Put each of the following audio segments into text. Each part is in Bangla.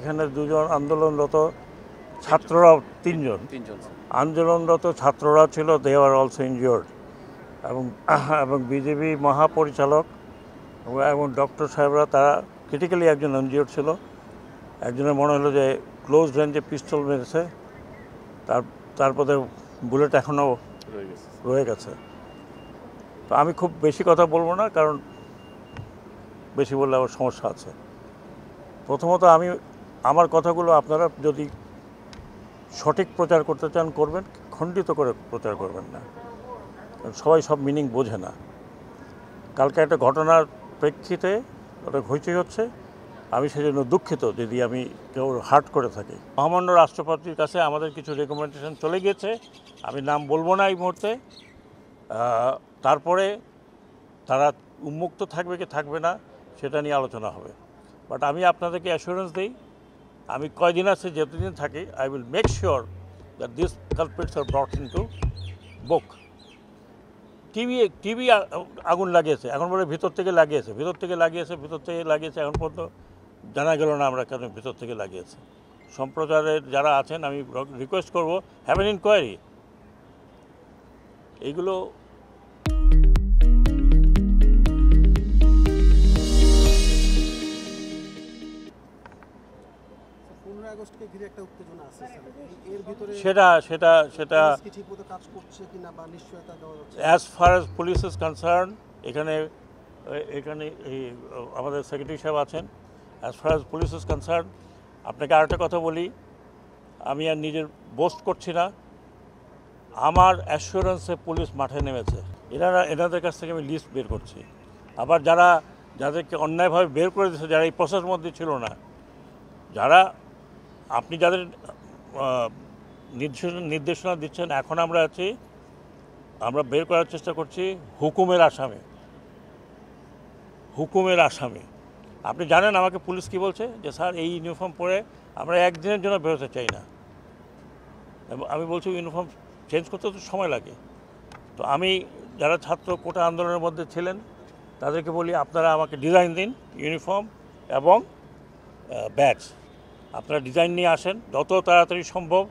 এখানে দুজন আন্দোলনরত ছাত্ররা তিনজন আন্দোলনরত ছাত্ররা ছিল, দে আর অলসো ইনজিওর্ড। এবং বিজেপি মহাপরিচালক এবং ডক্টর সাহেবরা তারা ক্রিটিক্যালি একজন ইনজিওর্ড ছিল। একজনের মনে হলো যে ক্লোজ রেঞ্জে পিস্তল মেরেছে, তারপরে বুলেট এখনও রয়ে গেছে। তো আমি খুব বেশি কথা বলবো না, কারণ বেশি বললে আবার সমস্যা আছে। প্রথমত আমার কথাগুলো আপনারা যদি সঠিক প্রচার করতে চান করবেন, খণ্ডিত করে প্রচার করবেন না, কারণ সবাই সব মিনিং বোঝে না। কালকে একটা ঘটনার প্রেক্ষিতে ওটা হইচই হচ্ছে, আমি সেজন্য দুঃখিত যদি আমি কেউ হার্ট করে থাকি। মহামান্য রাষ্ট্রপতির কাছে আমাদের কিছু রেকমেন্ডেশন চলে গিয়েছে, আমি নাম বলবো না এই মুহূর্তে। তারপরে তারা উন্মুক্ত থাকবে কি থাকবে না সেটা নিয়ে আলোচনা হবে। বাট আমি আপনাদেরকে অ্যাসুরেন্স দিই, আমি কয়দিন আছে যতদিন থাকি, I will make sure that this culprits are brought into book. TV আগুন লাগিয়েছে, এখন বলে ভিতর থেকে লাগিয়েছে, এখন পর্যন্ত জানা গেল না আমরা কেন ভিতর থেকে লাগিয়েছে। সম্প্রচারের যারা আছেন আমি রিকোয়েস্ট করব, হ্যাভ এন ইনকোয়ারি। এইগুলো সেটা as far as police is concern, এখানে আমাদের সেক্রেটারি সাহেব আছেন। As far as police is concern, আপনাকে আরেকটা কথা বলি, আমি আর নিজের বোস্ট করছি না, আমার অ্যাসুরেন্সে পুলিশ মাঠে নেমেছে। এনাদের কাছ থেকে আমি লিস্ট বের করছি। আবার যাদেরকে অন্যায়ভাবে বের করে দিচ্ছে, যারা এই প্রসেসের মধ্যে ছিল না, আপনি যাদের নির্দেশনা দিচ্ছেন, এখন আমরা বের করার চেষ্টা করছি হুকুমের আসামি। আপনি জানেন আমাকে পুলিশ কি বলছে, যে স্যার এই ইউনিফর্ম পরে আমরা একদিনের জন্য বেরোতে চাই না। আমি বলছি ইউনিফর্ম চেঞ্জ করতে তো সময় লাগে। তো আমি যারা ছাত্র কোটা আন্দোলনের মধ্যে ছিলেন তাদেরকে বলি, আপনারা আমাকে ডিজাইন দিন ইউনিফর্ম এবং ব্যাজ, আপনারা ডিজাইন নিয়ে আসেন যত তাড়াতাড়ি সম্ভব।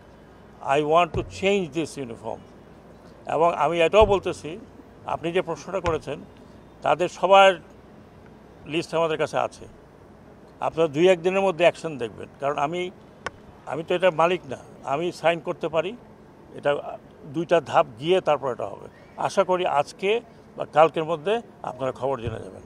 I want to change this uniform. এবং আমি এটাও বলতেছি, আপনি যে প্রশ্নটা করেছেন তাদের সবার লিস্ট আমাদের কাছে আছে, আপনারা 2-1 দিনের মধ্যে অ্যাকশন দেখবেন। কারণ আমি তো এটার মালিক না, আমি সাইন করতে পারি, এটা 2টা ধাপ গিয়ে তারপর এটা হবে। আশা করি আজকে বা কালকের মধ্যে আপনারা খবর জেনে যাবেন।